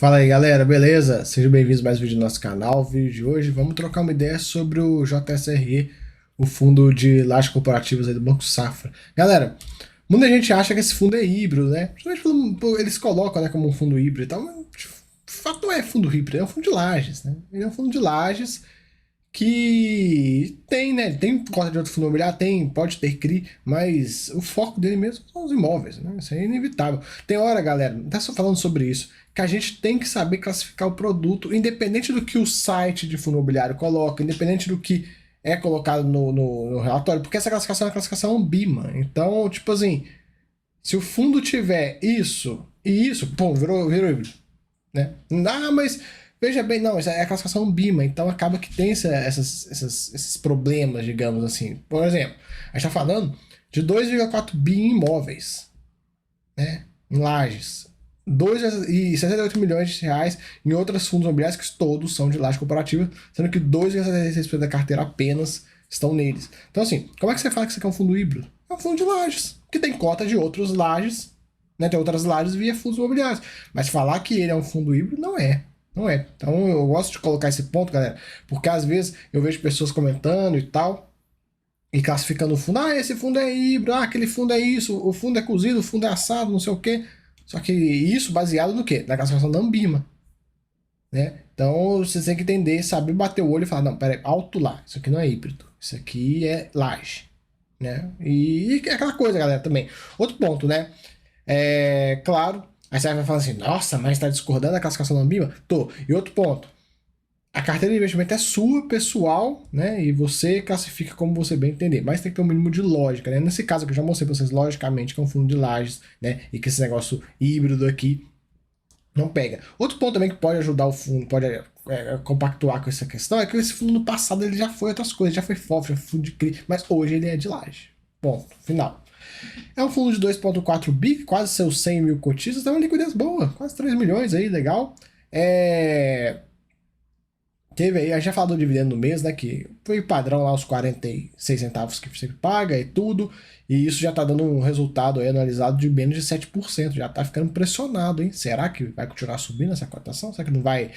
Fala aí galera, beleza? Sejam bem-vindos a mais um vídeo do nosso canal. O vídeo de hoje vamos trocar uma ideia sobre o JSRE, o Fundo de Lajes Corporativas aí do Banco Safra. Galera, muita gente acha que esse fundo é híbrido, né? Principalmente eles colocam, né, como um fundo híbrido e tal, mas de fato não é fundo híbrido, é um fundo de lajes, né? Ele é um fundo de lajes que tem, né? Tem cota de outro fundo imobiliário, tem, pode ter CRI, mas o foco dele mesmo são os imóveis, né? Isso é inevitável. Tem hora, galera, não tá só falando sobre isso, que a gente tem que saber classificar o produto, independente do que o site de fundo imobiliário coloca, independente do que é colocado no relatório, porque essa classificação é uma classificação ambima. Então, tipo assim, se o fundo tiver isso e isso, pô, virou híbrido, né? Ah, mas veja bem, não, isso é a classificação BIMA, então acaba que tem esses problemas, digamos assim. Por exemplo, a gente está falando de 2,4 bi em imóveis, né? Em lajes. 2,68 milhões de reais em outros fundos imobiliários que todos são de laje corporativa, sendo que 2,76% da carteira apenas estão neles. Então, assim, como é que você fala que isso aqui é um fundo híbrido? É um fundo de lajes, que tem cota de outros lajes, né? Tem outras lajes via fundos imobiliários. Mas falar que ele é um fundo híbrido não é. Não é. Então eu gosto de colocar esse ponto, galera, porque às vezes eu vejo pessoas comentando e tal, e classificando o fundo. Ah, esse fundo é híbrido, ah, aquele fundo é isso, o fundo é cozido, o fundo é assado, não sei o quê. Só que isso baseado no quê? Na classificação da Ambima, né? Então você tem que entender, saber bater o olho e falar, não, peraí, alto lá, isso aqui não é híbrido, isso aqui é laje, né? E é aquela coisa, galera, também. Outro ponto, né? É claro, aí você vai falar assim, nossa, mas está discordando da classificação da Ambima? Tô. E outro ponto, a carteira de investimento é sua, pessoal, né? E você classifica como você bem entender. Mas tem que ter um mínimo de lógica, né? Nesse caso que eu já mostrei para vocês, logicamente, que é um fundo de lajes, né? E que esse negócio híbrido aqui não pega. Outro ponto também que pode ajudar o fundo, pode compactuar com essa questão, é que esse fundo no passado ele já foi outras coisas, já foi FOF, já foi fundo de CRI, mas hoje ele é de laje. Ponto. Final. É um fundo de 2,4 bi, quase seus 100 mil cotistas, dá uma liquidez boa, quase 3 milhões aí, legal. Teve aí, a gente já falou do dividendo no mês, né? Que foi padrão lá, os 46 centavos que você paga e tudo. E isso já tá dando um resultado aí analisado de menos de 7%. Já tá ficando pressionado, hein? Será que vai continuar subindo essa cotação? Será que não vai.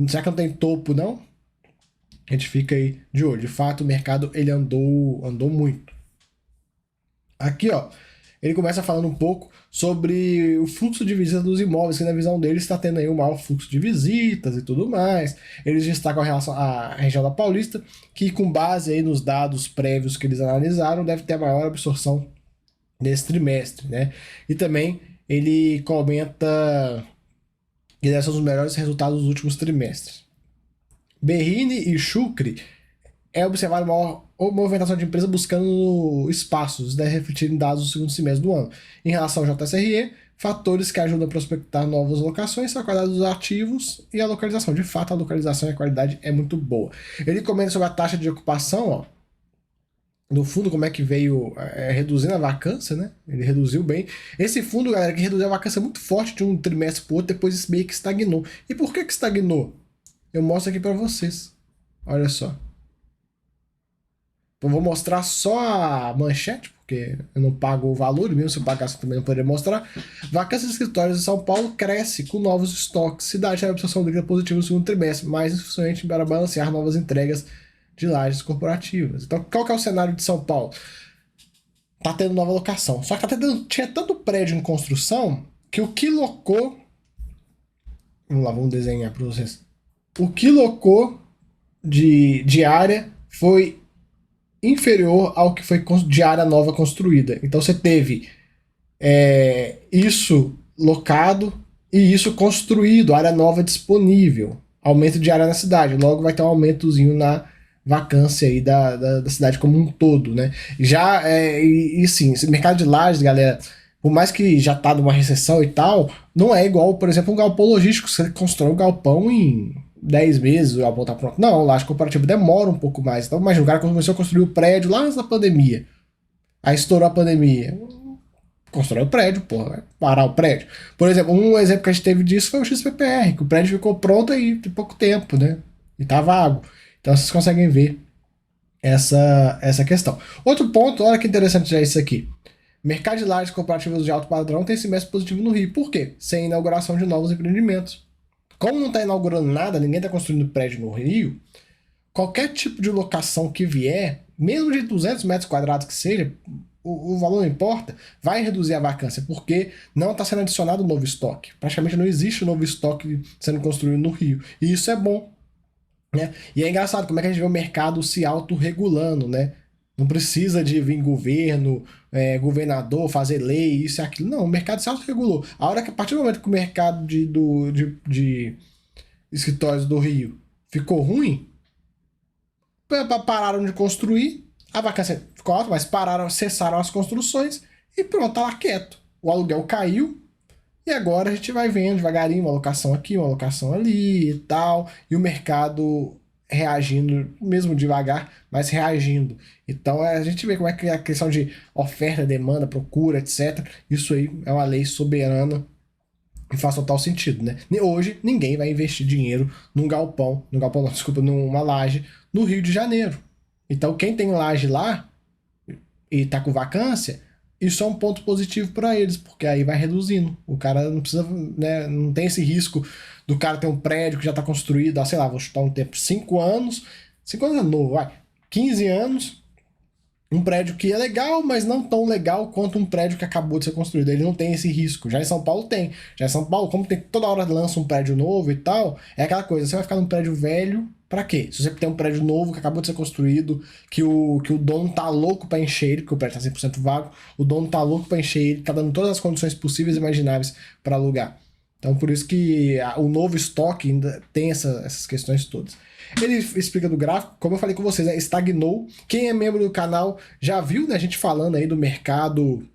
Será que não tem topo, não? A gente fica aí de olho. De fato, o mercado ele andou muito. Aqui, ó, ele começa falando um pouco sobre o fluxo de visitas dos imóveis, que na visão dele está tendo aí um maior fluxo de visitas e tudo mais. Eles destacam a relação à região da Paulista, que com base aí nos dados prévios que eles analisaram, deve ter a maior absorção nesse trimestre, né? E também ele comenta que esses são os melhores resultados dos últimos trimestres. Berrini e Chucre é observada maior movimentação de empresa buscando espaços, né, refletindo dados do segundo semestre do ano. Em relação ao JSRE, fatores que ajudam a prospectar novas locações são a qualidade dos ativos e a localização. De fato, a localização e a qualidade é muito boa. Ele comenta sobre a taxa de ocupação, ó, no fundo, como é que veio reduzindo a vacância, né? Ele reduziu bem. Esse fundo, galera, que reduziu a vacância muito forte de um trimestre para o outro, depois isso meio que estagnou. E por que estagnou? Eu mostro aqui para vocês. Olha só. Eu vou mostrar só a manchete, porque eu não pago o valor, mesmo se eu pagasse eu também não poderia mostrar. Vacância de escritórios em São Paulo cresce com novos estoques. Cidade tem absorção líquida positiva no segundo trimestre, mais insuficiente para balancear novas entregas de lajes corporativas. Então, qual que é o cenário de São Paulo? Tá tendo nova locação. Só que tinha tanto prédio em construção que o que locou. Vamos lá, vamos desenhar para vocês. O que locou de área foi inferior ao que foi de área nova construída. Então você teve isso locado e isso construído, área nova disponível, aumento de área na cidade. Logo vai ter um aumentozinho na vacância aí da cidade como um todo, né? Já, e sim, esse mercado de lajes, galera, por mais que já tá numa recessão e tal, não é igual, por exemplo, um galpão logístico. Você constrói um galpão em 10 meses, o galpão tá pronto. Não, o laje cooperativo demora um pouco mais. Então, imagina, o cara começou a construir o prédio lá antes da pandemia. Aí estourou a pandemia. Constrói o prédio, porra, vai parar o prédio. Por exemplo, um exemplo que a gente teve disso foi o XPPR, que o prédio ficou pronto aí de pouco tempo, né? E tá vago. Então vocês conseguem ver essa questão. Outro ponto, olha que interessante já isso aqui. Mercado de lajes cooperativas de alto padrão tem semestre positivo no Rio. Por quê? Sem inauguração de novos empreendimentos. Como não está inaugurando nada, ninguém está construindo prédio no Rio, qualquer tipo de locação que vier, mesmo de 200 metros quadrados que seja, o valor não importa, vai reduzir a vacância, porque não está sendo adicionado novo estoque. Praticamente não existe novo estoque sendo construído no Rio. E isso é bom, né? E é engraçado como é que a gente vê o mercado se autorregulando, né? Não precisa de vir governo, governador, fazer lei, isso e aquilo. Não, o mercado se autorregulou. A partir do momento que o mercado de escritórios do Rio ficou ruim, pararam de construir, a vacância ficou alta, mas cessaram as construções e pronto, tá lá quieto. O aluguel caiu e agora a gente vai vendo devagarinho uma locação aqui, uma locação ali e tal, e o mercado reagindo, mesmo devagar, mas reagindo. Então a gente vê como é que a questão de oferta, demanda, procura, etc. Isso aí é uma lei soberana e faz total sentido, né? Hoje ninguém vai investir dinheiro num galpão não, desculpa, numa laje no Rio de Janeiro. Então quem tem laje lá e tá com vacância, isso é um ponto positivo para eles, porque aí vai reduzindo. O cara não precisa, né, não tem esse risco do cara ter um prédio que já está construído há, sei lá, vou chutar um tempo, 5 anos, 5 anos é novo, vai, 15 anos, um prédio que é legal, mas não tão legal quanto um prédio que acabou de ser construído. Ele não tem esse risco. Já em São Paulo tem. Já em São Paulo, como tem, toda hora lança um prédio novo e tal, é aquela coisa, você vai ficar num prédio velho, pra quê? Se você tem um prédio novo que acabou de ser construído, que o dono tá louco pra encher ele, porque o prédio tá 100% vago, o dono tá louco pra encher ele, tá dando todas as condições possíveis e imagináveis para alugar. Então por isso que o novo estoque ainda tem essas questões todas. Ele explica do gráfico, como eu falei com vocês, estagnou. Quem é membro do canal já viu, né, a gente falando aí do mercado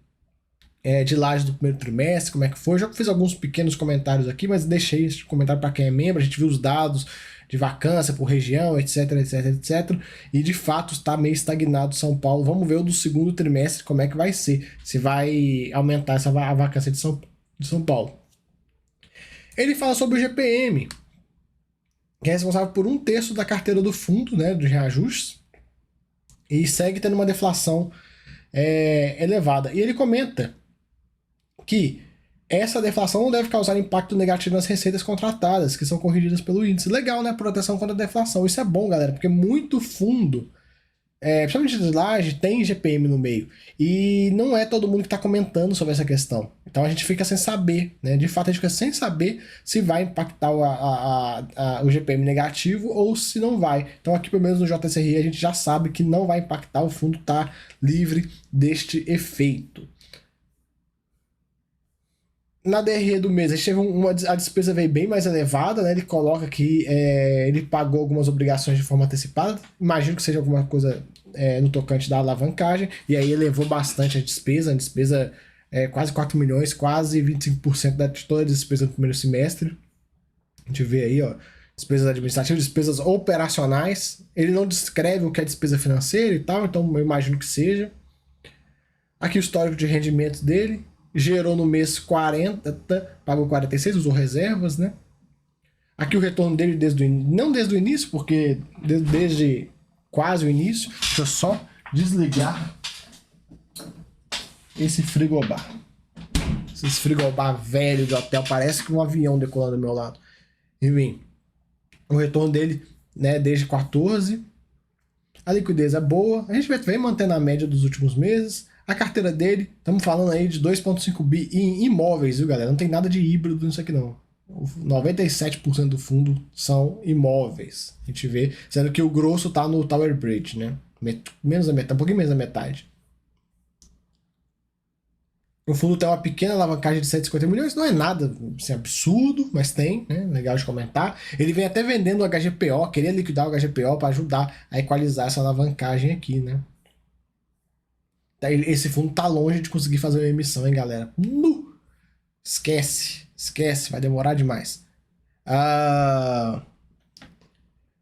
de laje do primeiro trimestre, como é que foi. Eu já fiz alguns pequenos comentários aqui, mas deixei esse comentário para quem é membro. A gente viu os dados de vacância por região, etc, etc, etc. E de fato está meio estagnado São Paulo. Vamos ver o do segundo trimestre como é que vai ser, se vai aumentar a vacância de São Paulo. Ele fala sobre o GPM, que é responsável por 1/3 da carteira do fundo, né, dos reajustes, e segue tendo uma deflação elevada. E ele comenta que essa deflação não deve causar impacto negativo nas receitas contratadas, que são corrigidas pelo índice. Legal, né? Proteção contra a deflação. Isso é bom, galera, porque muito fundo, principalmente de laje, tem GPM no meio. E não é todo mundo que está comentando sobre essa questão. Então a gente fica sem saber, né? De fato, a gente fica sem saber se vai impactar o GPM negativo ou se não vai. Então aqui, pelo menos no JSRE, a gente já sabe que não vai impactar, o fundo está livre deste efeito. Na DRE do mês, a gente teve a despesa veio bem mais elevada, né? Ele coloca que ele pagou algumas obrigações de forma antecipada. Imagino que seja alguma coisa no tocante da alavancagem. E aí elevou bastante a despesa. Quase 4 milhões, quase 25% de toda a despesa no primeiro semestre. A gente vê aí, ó, despesas administrativas, despesas operacionais. Ele não descreve o que é despesa financeira e tal, então eu imagino que seja. Aqui o histórico de rendimentos dele. Gerou no mês 40, pagou 46, usou reservas, né? Aqui o retorno dele não desde o início, porque desde quase o início. Deixa eu só desligar esse frigobar. Esse frigobar velho de hotel, parece que um avião decolando do meu lado. Enfim, o retorno dele, né, desde 14. A liquidez é boa, a gente vem mantendo a média dos últimos meses. A carteira dele, estamos falando aí de 2,5 bi em imóveis, viu, galera? Não tem nada de híbrido nisso aqui, não. 97% do fundo são imóveis. A gente vê, sendo que o grosso tá no Tower Bridge, né? Menos da metade, um pouquinho menos da metade. O fundo tem uma pequena alavancagem de 150 milhões, não é nada assim, absurdo, mas tem, né? Legal de comentar. Ele vem até vendendo o HGPO, queria liquidar o HGPO para ajudar a equalizar essa alavancagem aqui, né? Esse fundo tá longe de conseguir fazer uma emissão, hein, galera? Esquece, vai demorar demais.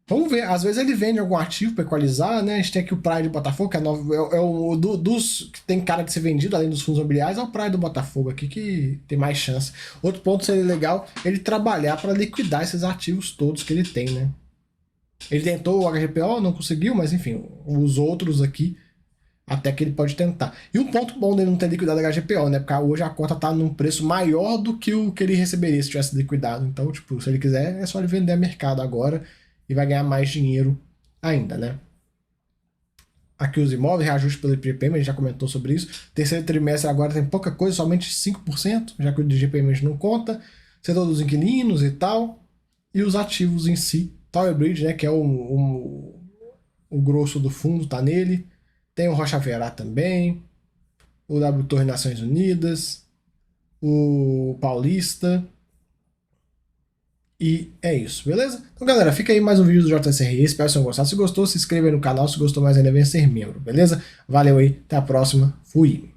Vamos ver, às vezes ele vende algum ativo para equalizar, né? A gente tem aqui o Pride do Botafogo, que dos que tem cara de ser vendido, além dos fundos imobiliários, é o Pride do Botafogo aqui que tem mais chance. Outro ponto seria legal ele trabalhar para liquidar esses ativos todos que ele tem, né? Ele tentou o HGPO, não conseguiu, mas enfim, os outros aqui até que ele pode tentar. E um ponto bom dele não ter liquidado a HGPO, né? Porque hoje a cota tá num preço maior do que o que ele receberia se tivesse liquidado. Então, tipo, se ele quiser, é só ele vender a mercado agora e vai ganhar mais dinheiro ainda, né? Aqui os imóveis, reajuste pelo IGPM, a gente já comentou sobre isso. Terceiro trimestre agora tem pouca coisa, somente 5%, já que o IGPM a gente não conta. Setor dos inquilinos e tal. E os ativos em si. Tower Bridge, né, que é o grosso do fundo, tá nele. Tem o Rocha Verá também. O W Torre Nações Unidas. O Paulista. E é isso, beleza? Então, galera, fica aí mais um vídeo do JSRE. Espero que vocês tenham gostado. Se gostou, se inscreva aí no canal. Se gostou mais ainda, venha ser membro, beleza? Valeu aí, até a próxima. Fui!